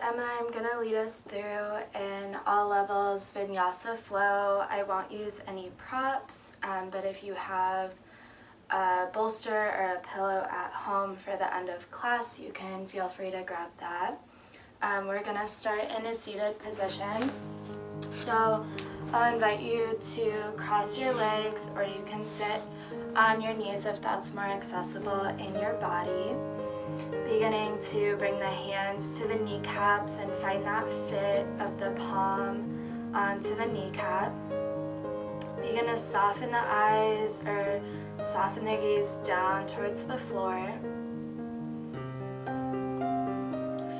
Emma. I'm going to lead us through an all levels Vinyasa flow. I won't use any props, but if you have a bolster or a pillow at home for the end of class, you can feel free to grab that. We're going to start in a seated position. So I'll invite you to cross your legs, or you can sit on your knees if that's more accessible in your body. Beginning to bring the hands to the kneecaps and find that fit of the palm onto the kneecap. Begin to soften the eyes or soften the gaze down towards the floor.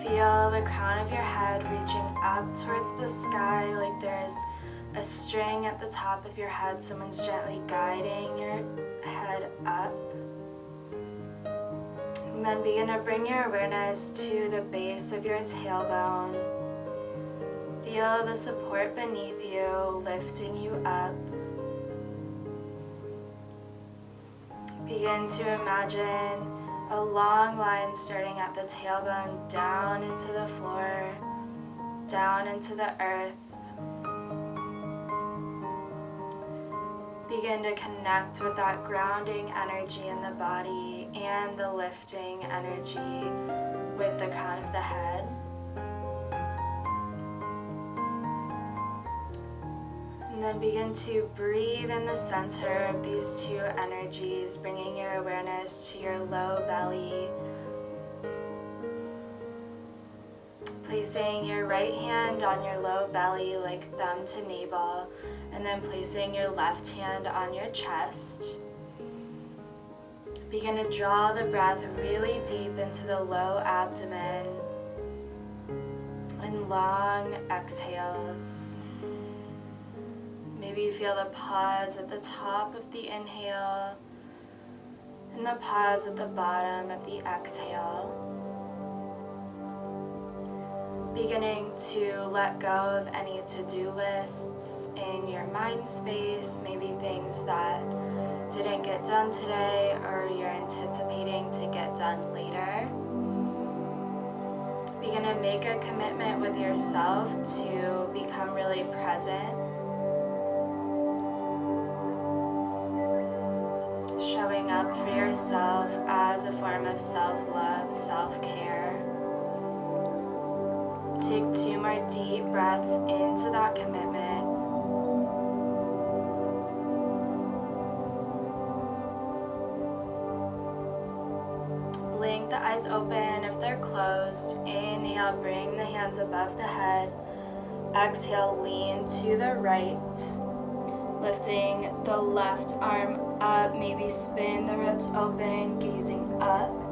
Feel the crown of your head reaching up towards the sky like there's a string at the top of your head. Someone's gently guiding your head up. And then begin to bring your awareness to the base of your tailbone. Feel the support beneath you, lifting you up. Begin to imagine a long line starting at the tailbone down into the floor, down into the earth. Begin to connect with that grounding energy in the body and the lifting energy with the crown of the head. And then begin to breathe in the center of these two energies, bringing your awareness to your low belly. Placing your right hand on your low belly like thumb to navel, and then placing your left hand on your chest. Begin to draw the breath really deep into the low abdomen and long exhales. Maybe you feel the pause at the top of the inhale and the pause at the bottom of the exhale. Beginning to let go of any to-do lists in your mind space, maybe things that didn't get done today or you're anticipating to get done later. Begin to make a commitment with yourself to become really present. Showing up for yourself as a form of self-love, self-care. Take 2 more deep breaths into that commitment. Blink the eyes open if they're closed. Inhale, bring the hands above the head. Exhale, lean to the right. Lifting the left arm up, maybe spin the ribs open, gazing up.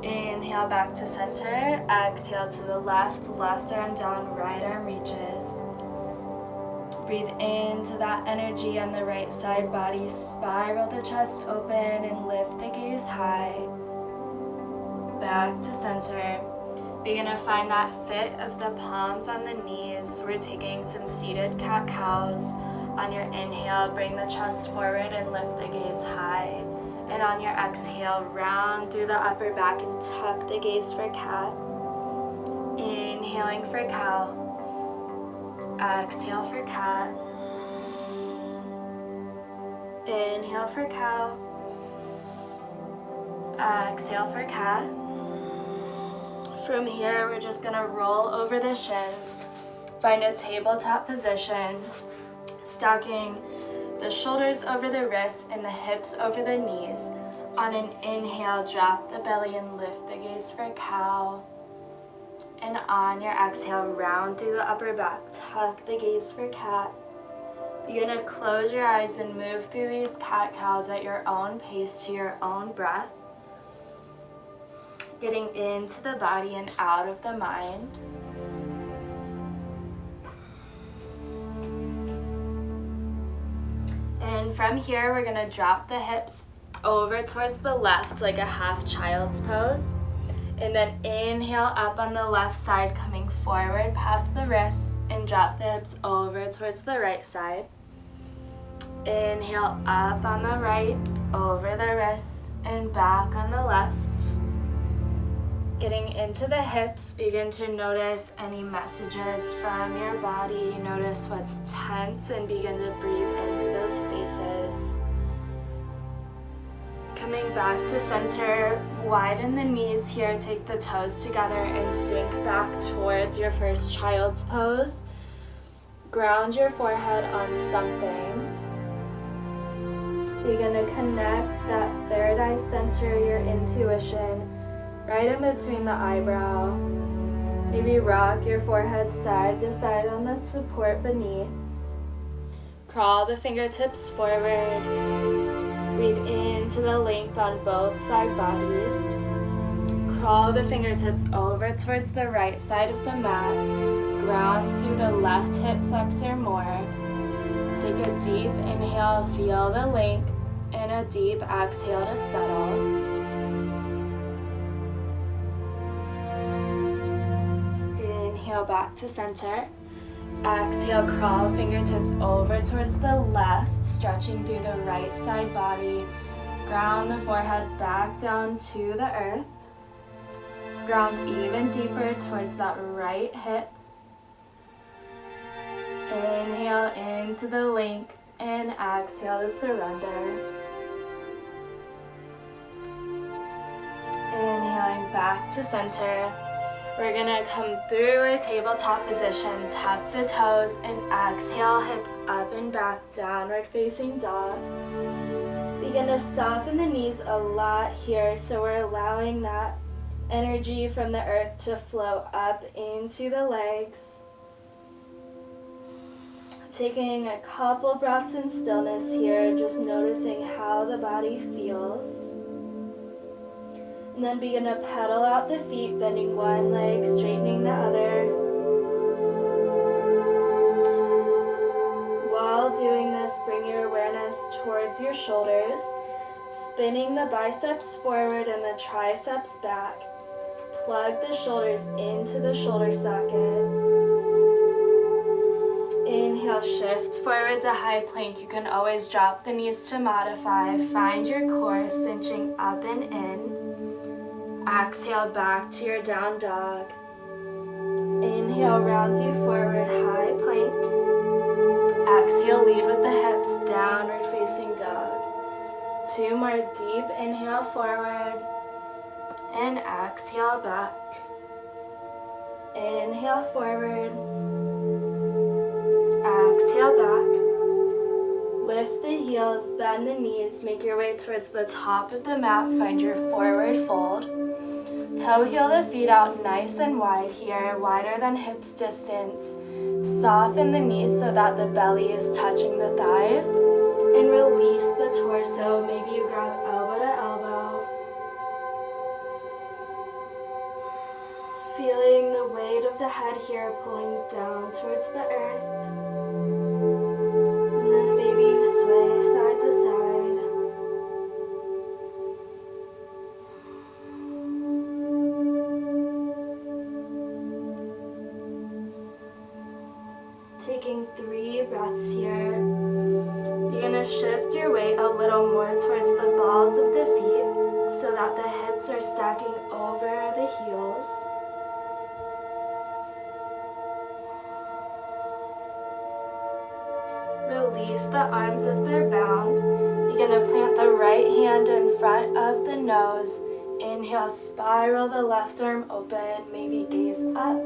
Inhale back to center, exhale to the left arm down, right arm reaches. Breathe into that energy on the right side body, spiral the chest open and lift the gaze high. Back to center. Begin to find that fit of the palms on the knees. We're taking some seated cat-cows. On your inhale, bring the chest forward and lift the gaze high. And on your exhale, round through the upper back and tuck the gaze for cat. Inhaling for cow. Exhale for cat. Inhale for cow. Exhale for cat. From here, we're just gonna roll over the shins. Find a tabletop position. Stacking the shoulders over the wrists and the hips over the knees. On an inhale, drop the belly and lift the gaze for cow. And on your exhale, round through the upper back, tuck the gaze for cat. You're gonna close your eyes and move through these cat-cows at your own pace to your own breath. Getting into the body and out of the mind. And from here, we're gonna drop the hips over towards the left like a half child's pose. And then inhale up on the left side, coming forward past the wrists, and drop the hips over towards the right side. Inhale up on the right, over the wrists, and back on the left. Getting into the hips, begin to notice any messages from your body. Notice what's tense and begin to breathe into those spaces. Coming back to center, widen the knees here, take the toes together and sink back towards your first child's pose. Ground your forehead on something. Begin to connect that third eye center, your intuition, right in between the eyebrow. Maybe rock your forehead side to side on the support beneath. Crawl the fingertips forward. Breathe into the length on both side bodies. Crawl the fingertips over towards the right side of the mat. Ground through the left hip flexor more. Take a deep inhale, feel the length, and a deep exhale to settle. Inhale back to center. Exhale, crawl fingertips over towards the left, stretching through the right side body. Ground the forehead back down to the earth. Ground even deeper towards that right hip. Inhale into the length and exhale to surrender. Inhaling back to center. We're gonna come through a tabletop position, tuck the toes, and exhale, hips up and back, downward facing dog. Begin to soften the knees a lot here, so we're allowing that energy from the earth to flow up into the legs. Taking a couple breaths in stillness here, just noticing how the body feels. And then begin to pedal out the feet, bending one leg, straightening the other. While doing this, bring your awareness towards your shoulders, spinning the biceps forward and the triceps back. Plug the shoulders into the shoulder socket. Inhale, shift forward to high plank. You can always drop the knees to modify. Find your core, cinching up and in. Exhale back to your down dog. Inhale, rounds you forward, high plank. Exhale, lead with the hips, downward facing dog. Two more deep inhale forward. And exhale back. Inhale forward. Exhale back. Lift the heels, bend the knees, make your way towards the top of the mat, find your forward fold. Toe heel the feet out nice and wide here, wider than hips distance. Soften the knees so that the belly is touching the thighs. And release the torso, maybe you grab elbow to elbow. Feeling the weight of the head here pulling down towards the earth. And then maybe you sway side to side. Taking 3 breaths here. You're going to shift your weight a little more towards the balls of the feet so that the hips are stacking over the heels. Release the arms if they're bound. You're going to plant the right hand in front of the nose. Inhale, spiral the left arm open, maybe gaze up.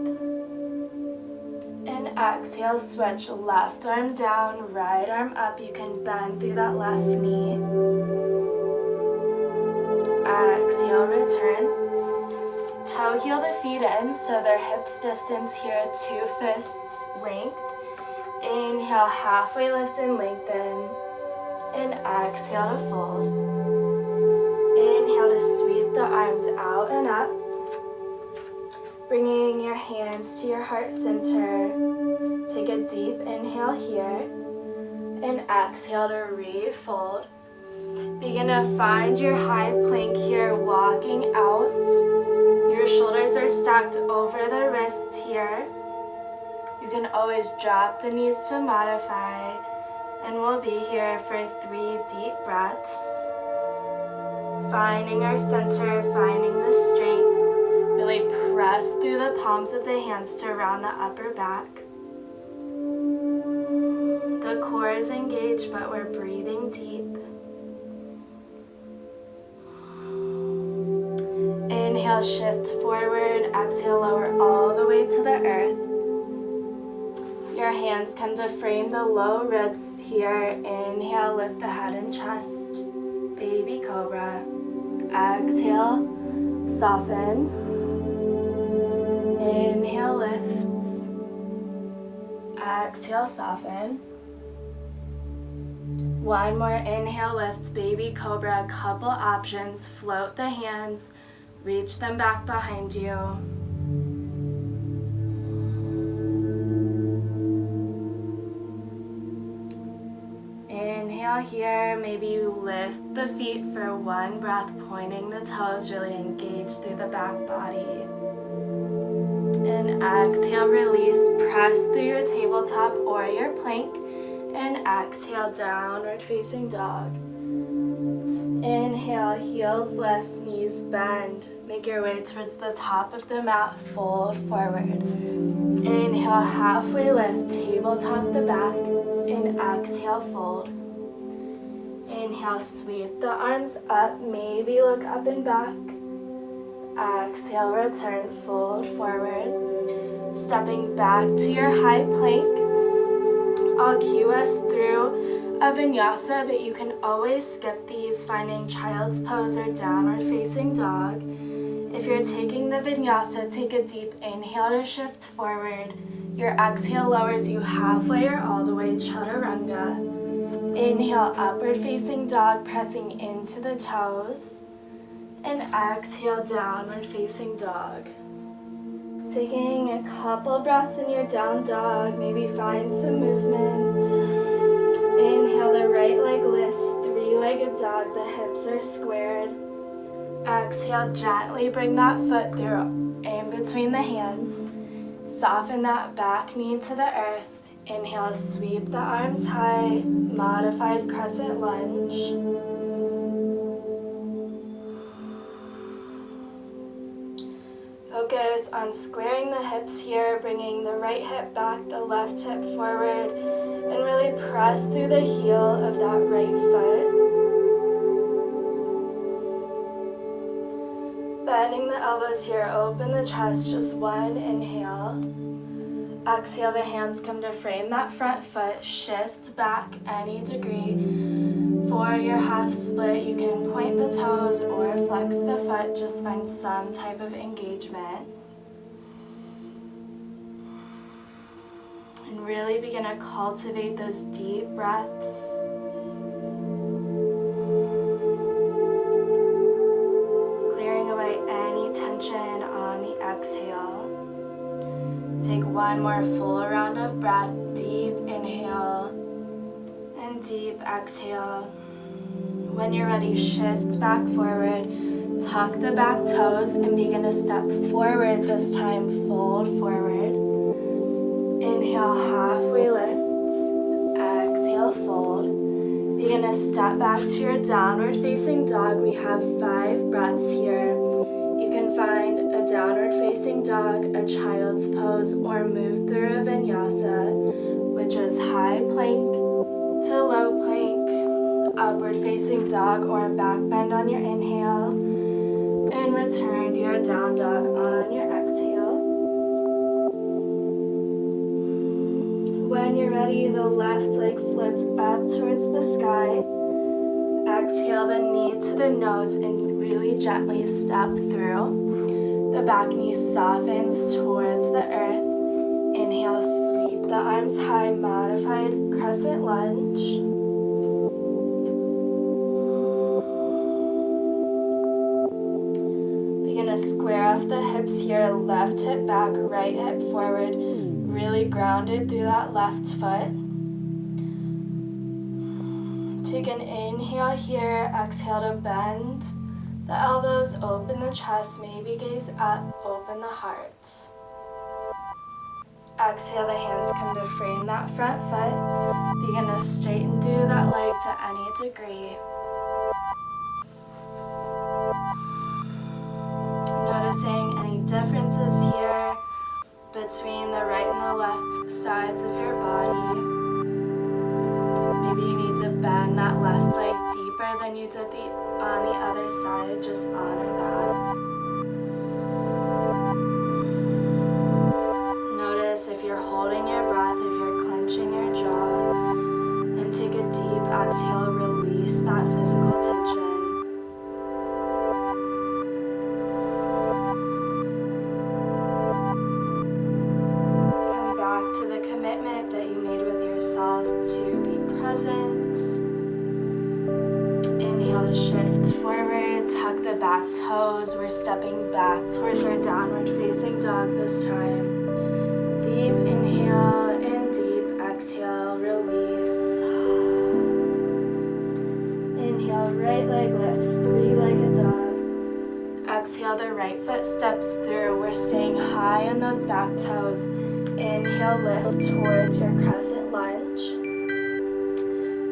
And exhale, switch left arm down, right arm up. You can bend through that left knee. Exhale, return. Toe heel the feet in so they're hips distance here, 2 fists length. Inhale, halfway lift and lengthen. And exhale to fold. Inhale to sweep the arms out and up. Bringing your hands to your heart center. Take a deep inhale here. And exhale to refold. Begin to find your high plank here, walking out. Your shoulders are stacked over the wrists here. You can always drop the knees to modify. And we'll be here for 3 deep breaths. Finding our center, finding the strength. really press through the palms of the hands to round the upper back. The core is engaged, but we're breathing deep. Inhale, shift forward. Exhale, lower all the way to the earth. Your hands come to frame the low ribs here. Inhale, lift the head and chest. Baby cobra. Exhale, soften. Inhale, lift. Exhale, soften. One more inhale, lift, baby cobra. Couple options. Float the hands. Reach them back behind you. Inhale here. Maybe you lift the feet for one breath, pointing the toes, really engage through the back body. And exhale, release. Press through your tabletop or your plank. And exhale, downward facing dog. Inhale, heels lift, knees bend. Make your way towards the top of the mat, fold forward. Inhale, halfway lift, tabletop the back. And exhale, fold. Inhale, sweep the arms up, maybe look up and back. Exhale, return, fold forward. Stepping back to your high plank. I'll cue us through a vinyasa, but you can always skip these, finding child's pose or downward facing dog. If you're taking the vinyasa, take a deep inhale to shift forward. Your exhale lowers you halfway or all the way, chaturanga. Inhale, upward facing dog, pressing into the toes. And exhale, downward facing dog. Taking a couple breaths in your down dog, maybe find some movement. Inhale, the right leg lifts, three-legged dog, the hips are squared. Exhale, gently bring that foot through in between the hands. Soften that back knee to the earth. Inhale, sweep the arms high, modified crescent lunge. Focus on squaring the hips here, bringing the right hip back, the left hip forward, and really press through the heel of that right foot. Bending the elbows here, open the chest, just one inhale. Exhale, the hands come to frame that front foot, shift back any degree. For your half split, you can point the toes or flex the foot, just find some type of engagement. And really begin to cultivate those deep breaths. Clearing away any tension on the exhale. Take one more full round of breath, deep inhale and deep exhale. When you're ready, shift back forward, tuck the back toes and begin to step forward, this time fold forward. Inhale, halfway lift, exhale, fold. Begin to step back to your downward facing dog. We have 5 breaths here. You can find a downward facing dog, a child's pose, or move through a vinyasa, which is high plank to low plank, upward facing dog, or back bend on your inhale, and return to your down dog on your exhale. When you're ready, the left leg floats up towards the sky. Exhale the knee to the nose and really gently step through. The back knee softens towards the earth. Inhale, sweep the arms high, modified crescent lunge. Begin to square off the hips here, left hip back, right hip forward, really grounded through that left foot. Take an inhale here, exhale to bend the elbows, open the chest, maybe gaze up, open the heart. Exhale, the hands come to frame that front foot. Begin to straighten through that leg to any degree. Noticing any differences here between the right and the left sides of your body. Maybe you need to bend that left leg deeper than you did on the other side. Just honor that. Notice if you're holding your breath, if you're clenching your jaw, and take a deep exhale, release that physical tension. Come back to the commitment that you made with yourself to be present. Inhale to shift forward, tuck the back toes. We're stepping back towards our downward facing dog this time. Deep inhale and deep exhale, release. Inhale, right leg lifts, three-legged dog. Exhale, the right foot steps through. We're staying high on those back toes. Inhale, lift towards your crescent lunge.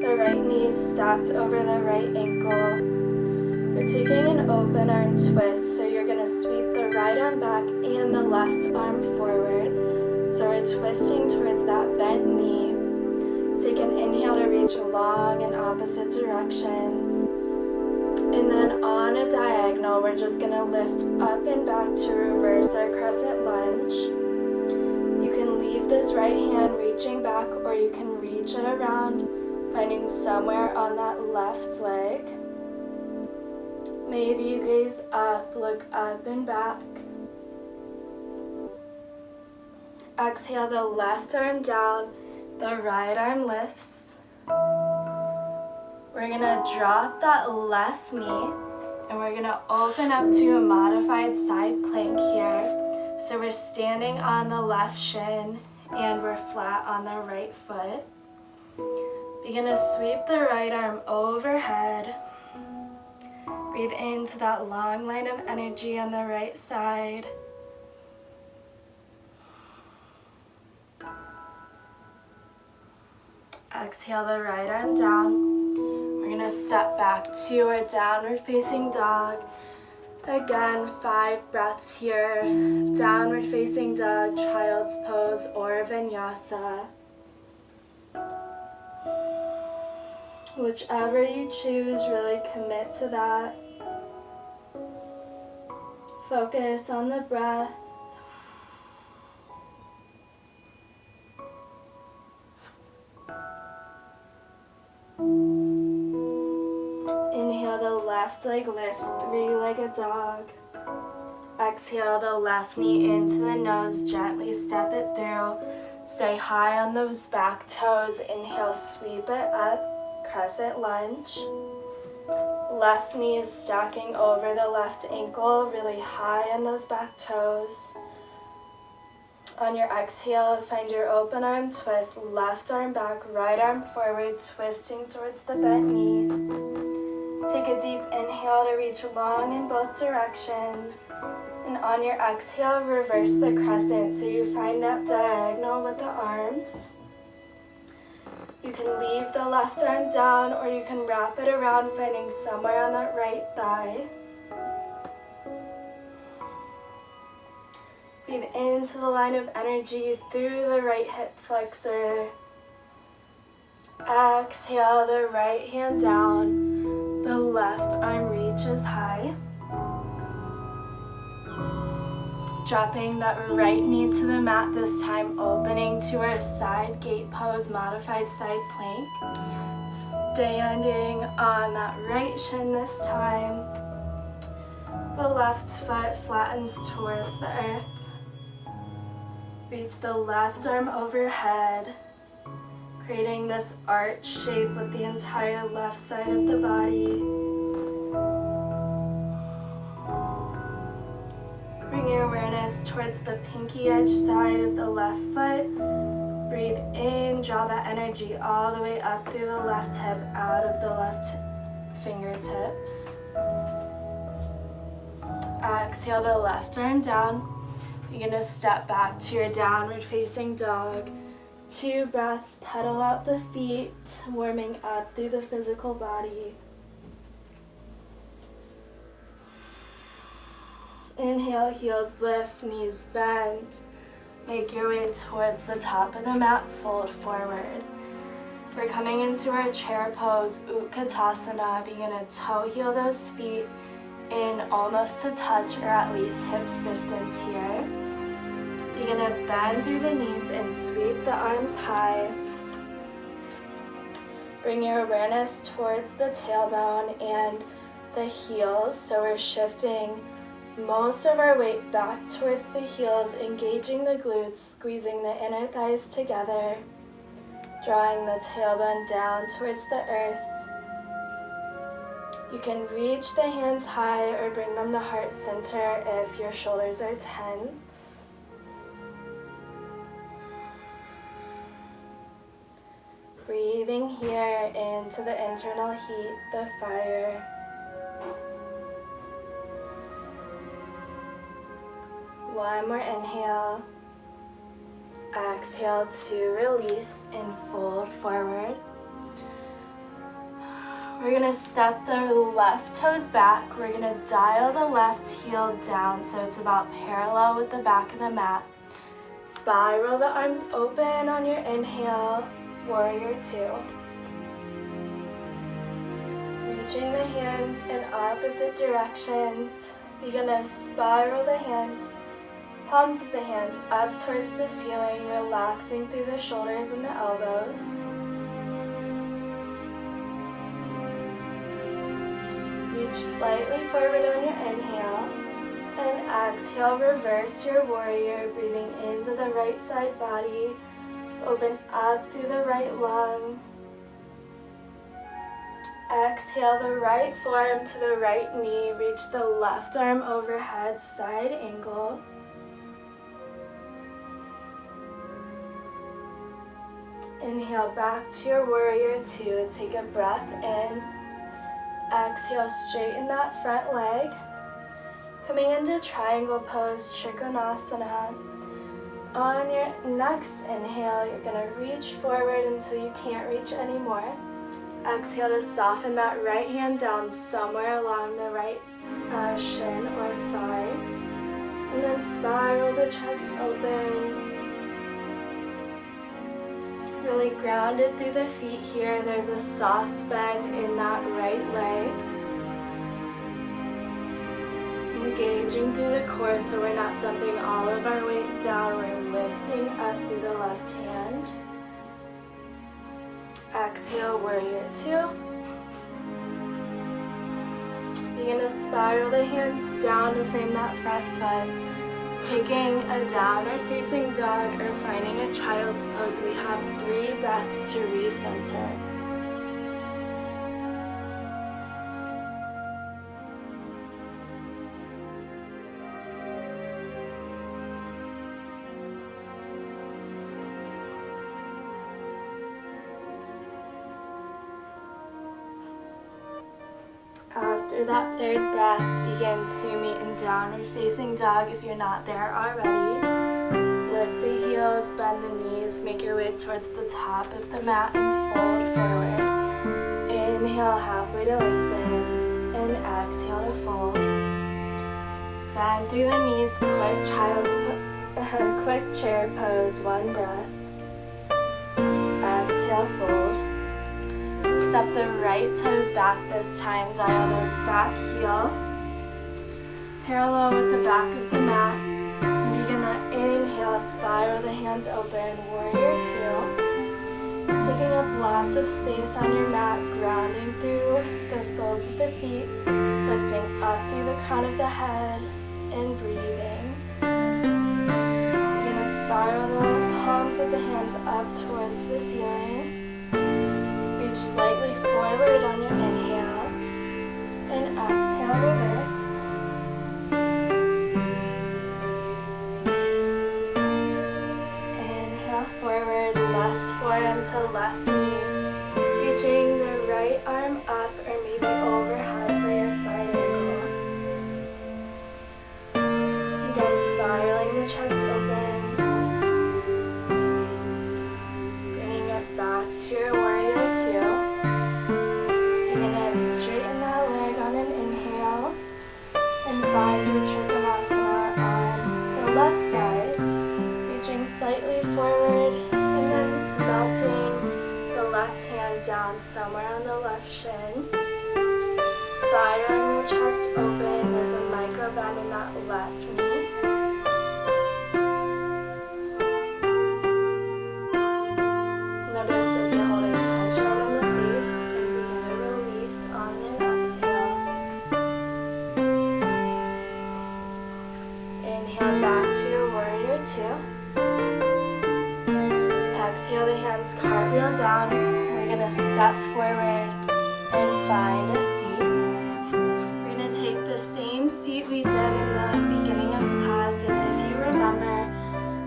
The right knee stacked over the right ankle. We're taking an open arm twist, so you're going to sweep the right arm back and the left arm forward. So we're twisting towards that bent knee. Take an inhale to reach long in opposite directions. And then on a diagonal, we're just going to lift up and back to reverse our crescent lunge. You can leave this right hand reaching back, or you can reach it around, finding somewhere on that left leg. Maybe you gaze up, look up and back. Exhale, the left arm down, the right arm lifts. We're gonna drop that left knee and we're gonna open up to a modified side plank here. So we're standing on the left shin and we're flat on the right foot. Begin to sweep the right arm overhead. Breathe into that long line of energy on the right side. Exhale the right arm down. We're going to step back to our downward facing dog. Again, 5 breaths here. Downward facing dog, child's pose, or vinyasa. Whichever you choose, really commit to that. Focus on the breath. Inhale, the left leg lifts, three-legged dog. Exhale, the left knee into the nose, gently step it through. Stay high on those back toes. Inhale, sweep it up, crescent lunge. Left knee is stacking over the left ankle, really high on those back toes. On your exhale, find your open arm twist, left arm back, right arm forward, twisting towards the bent knee. Take a deep inhale to reach long in both directions. And on your exhale, reverse the crescent so you find that diagonal with the arms. You can leave the left arm down or you can wrap it around, finding somewhere on that right thigh. Breathe into the line of energy through the right hip flexor. Exhale, the right hand down. The left arm reaches high. Dropping that right knee to the mat this time, opening to our side gate pose, modified side plank. Standing on that right shin this time. The left foot flattens towards the earth. Reach the left arm overhead, creating this arch shape with the entire left side of the body. Bring your awareness towards the pinky edge side of the left foot. Breathe in, draw that energy all the way up through the left hip, out of the left fingertips. Exhale the left arm down. You're going to step back to your downward facing dog. 2 breaths, pedal out the feet, warming up through the physical body. Inhale, heels lift, knees bend. Make your way towards the top of the mat, fold forward. We're coming into our chair pose, Utkatasana. Begin to toe heel those feet in almost to touch or at least hips distance here. You're going to bend through the knees and sweep the arms high. Bring your awareness towards the tailbone and the heels. So we're shifting most of our weight back towards the heels, engaging the glutes, squeezing the inner thighs together, drawing the tailbone down towards the earth. You can reach the hands high or bring them to heart center if your shoulders are tense. Breathing here into the internal heat, the fire. One more inhale. Exhale to release and fold forward. We're going to step the left toes back. We're going to dial the left heel down so it's about parallel with the back of the mat. Spiral the arms open on your inhale, warrior two. Reaching the hands in opposite directions. Begin to spiral the hands, palms of the hands up towards the ceiling, relaxing through the shoulders and the elbows. Reach slightly forward on your inhale, and exhale, reverse your warrior, breathing into the right side body, open up through the right lung. Exhale the right forearm to the right knee, reach the left arm overhead, side angle. Inhale back to your warrior two, take a breath in. Exhale, straighten that front leg. Coming into triangle pose, Trikonasana. On your next inhale, you're going to reach forward until you can't reach anymore. Exhale to soften that right hand down somewhere along the right shin or thigh. And then spiral the chest open. Really grounded through the feet here. There's a soft bend in that right leg. Engaging through the core so we're not dumping all of our weight down. We're lifting up through the left hand. Exhale, warrior two. Begin to spiral the hands down to frame that front foot. Taking a downward facing dog or finding a child's pose, we have 3 breaths to recenter. After that third breath, begin to meet in downward facing dog if you're not there already. Lift the heels, bend the knees, make your way towards the top of the mat and fold forward. Inhale halfway to lengthen and exhale to fold. Bend through the knees, quick chair pose, 1 breath. Exhale, fold. Step the right toes back this time, dial the back heel, parallel with the back of the mat. Begin to inhale, spiral the hands open, warrior two. Taking up lots of space on your mat, grounding through the soles of the feet, lifting up through the crown of the head, and breathing. Begin to spiral the palms of the hands up towards the ceiling. Reach slightly forward on your inhale, and exhale, reverse. Inhale forward, left forearm to left knee, reaching the right arm up or maybe overhead for your side angle. Again, spiraling the chest open, bringing it back to your warrior two. You're going to straighten that leg on an inhale and find your Trikonasana. left hand down somewhere on the left shin. Spiraling the chest open, there's a micro bend in that left knee. Notice if you're holding tension in the face and begin to release on an exhale. Inhale back to warrior two. Exhale the hands cartwheel down. We're going to step forward and find a seat. We're going to take the same seat we did in the beginning of class, and if you remember,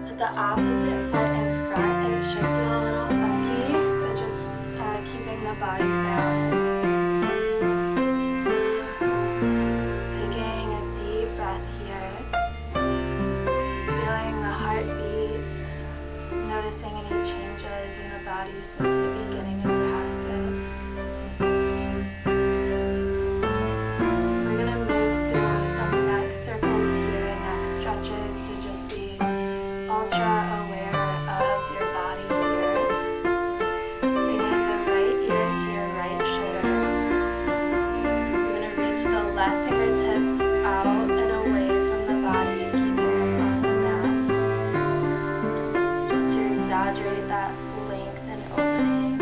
put the opposite foot in front. It should feel a little funky, but just keeping the body balanced. Taking a deep breath here. Feeling the heartbeat. Noticing any changes in the body since the beginning of practice. We're going to move through some neck circles here, neck stretches, so just be ultra aware of your body here. Bringing the right ear to your right shoulder. You're going to reach the left fingertips out and away from the body, keeping them on the mat. Just to exaggerate that length and opening.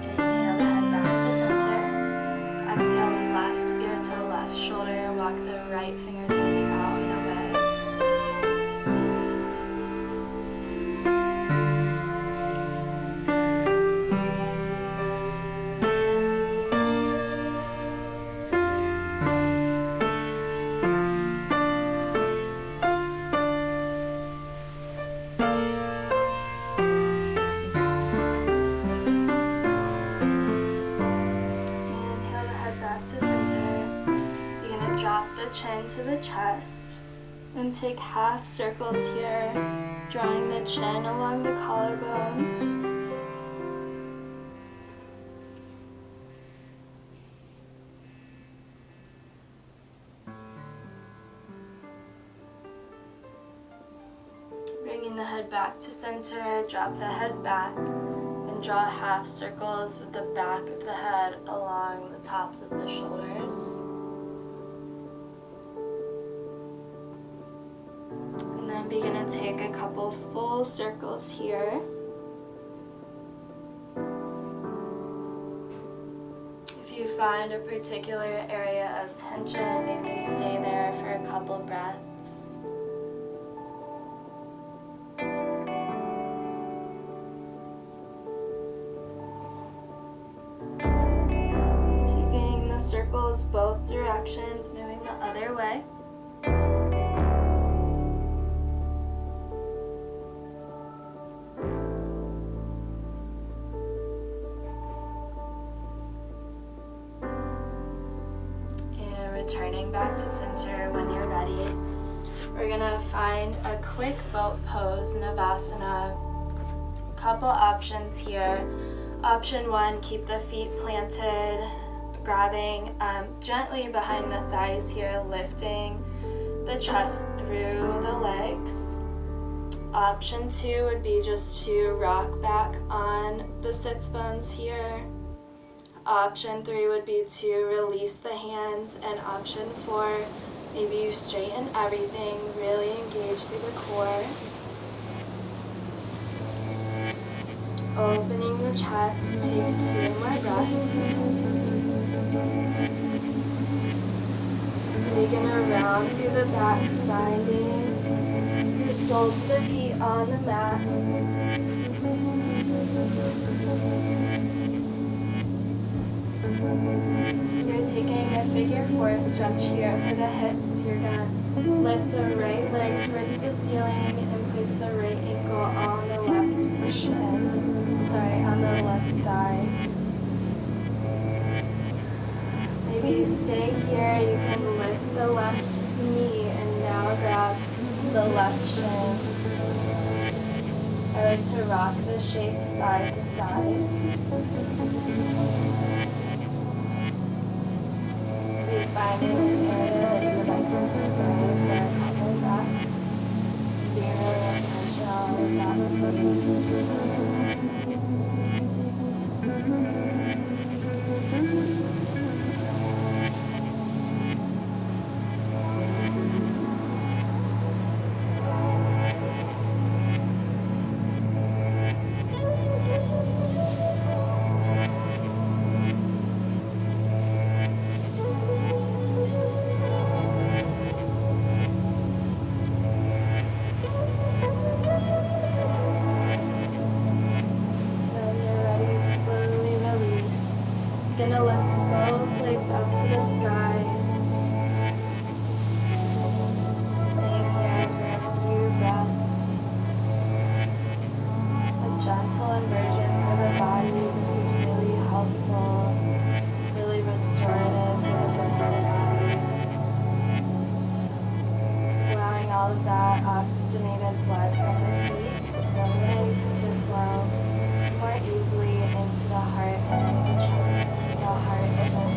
Inhale the head back to center. Exhale left ear to left shoulder. Walk the right fingertips out and away. Inhale the head back to center. You're going to drop the chin to the chest and take half circles here, drawing the chin along the collarbones. Bringing the head back to center, drop the head back, and draw half circles with the back of the head along the tops of the shoulders. And then begin to take a couple full circles here. If you find a particular area of tension, maybe you stay there for a couple breaths. Taking the circles both directions, moving the other way. Returning back to center when you're ready. We're gonna find a quick boat pose, Navasana. A couple options here. Option one, keep the feet planted, grabbing gently behind the thighs here, lifting the chest through the legs. Option two would be just to rock back on the sits bones here. Option three would be to release the hands, and option four, maybe you straighten everything, really engage through the core. Opening the chest, take 2 more breaths. Begin to round through the back, finding your soles of the feet on the mat. You're taking a figure 4 stretch here for the hips. You're going to lift the right leg towards the ceiling and place the right ankle on the left shin. On the left thigh. Maybe you stay here. You can lift the left knee and now grab the left shin. I like to rock the shape side to side. Maybe finding an area that you would like to stay for a couple breaths. Being really intentional with that space. Gonna lift both legs up to the sky. Staying here for a few breaths. A gentle inversion for the body. This is really helpful, really restorative for the physical body. Allowing all of that oxygenated blood from the feet and the legs to flow more easily into the heart and the chest. The heart and the head.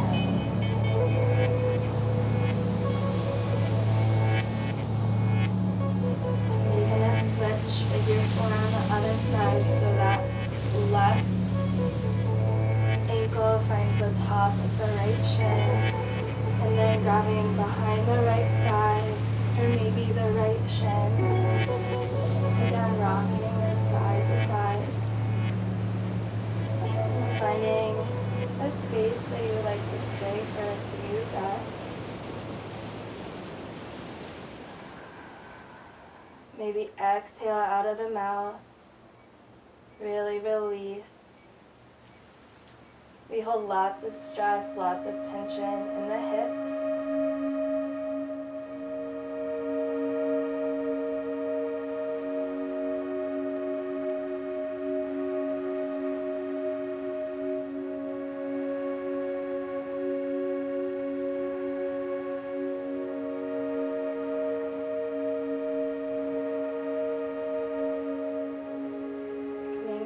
You're going to switch figure four on the other side so that left ankle finds the top of the right shin, and then grabbing behind the right thigh or maybe the right shin. Again, rocking this side to side. Finding a space that you would like to stay for a few breaths. Maybe exhale out of the mouth. Really release. We hold lots of stress, lots of tension in the hips.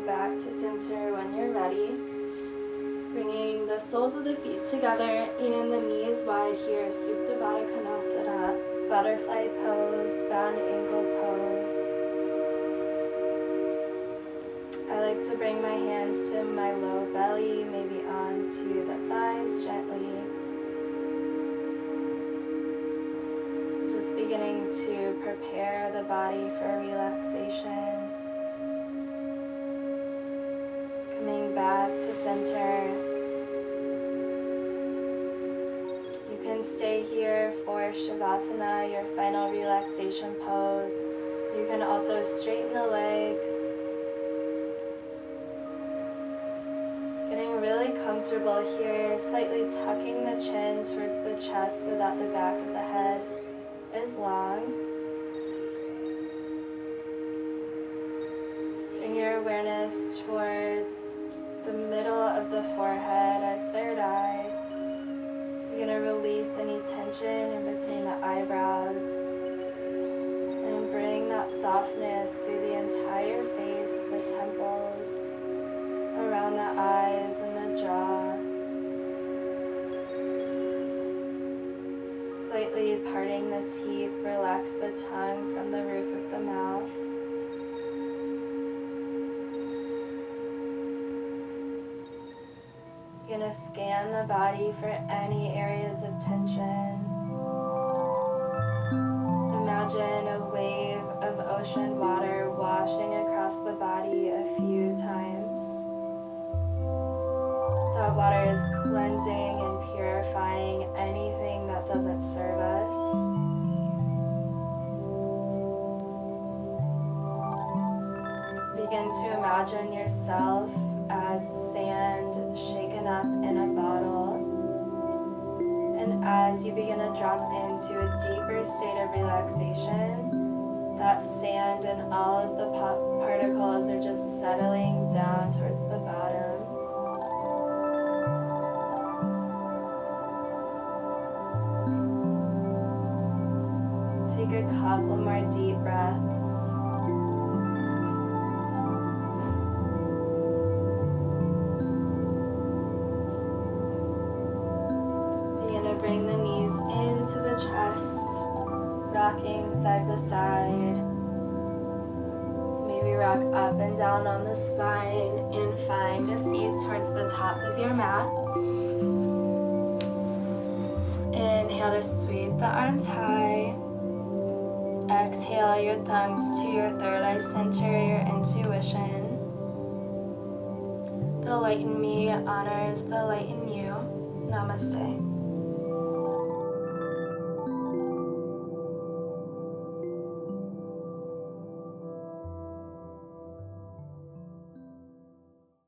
Back to center when you're ready. Bringing the soles of the feet together and the knees wide here. Supta Baddha Konasana, butterfly pose, bound ankle pose. I like to bring my hands to my low belly, maybe onto the thighs gently. Just beginning to prepare the body for relaxation. Coming back to center. You can stay here for Shavasana, your final relaxation pose. You can also straighten the legs. Getting really comfortable here, slightly tucking the chin towards the chest so that the back of the head is long. Bring your awareness towards the middle of the forehead, our third eye. You're going to release any tension in between the eyebrows and bring that softness through the entire face, the temples, around the eyes and the jaw. Slightly parting the teeth, relax the tongue from the roof of the mouth. You're going to scan the body for any areas of tension. Imagine a wave of ocean water washing across the body a few times. That water is cleansing and purifying anything that doesn't serve us. Begin to imagine yourself as sand shaken up in a bottle. And as you begin to drop into a deeper state of relaxation, that sand and all of the particles are just settling down towards the bottom. Take a couple more deep breaths. rocking side to side. Maybe rock up and down on the spine and find a seat towards the top of your mat. Inhale to sweep the arms high. Exhale your thumbs to your third eye center, your intuition. The light in me honors the light in you. Namaste.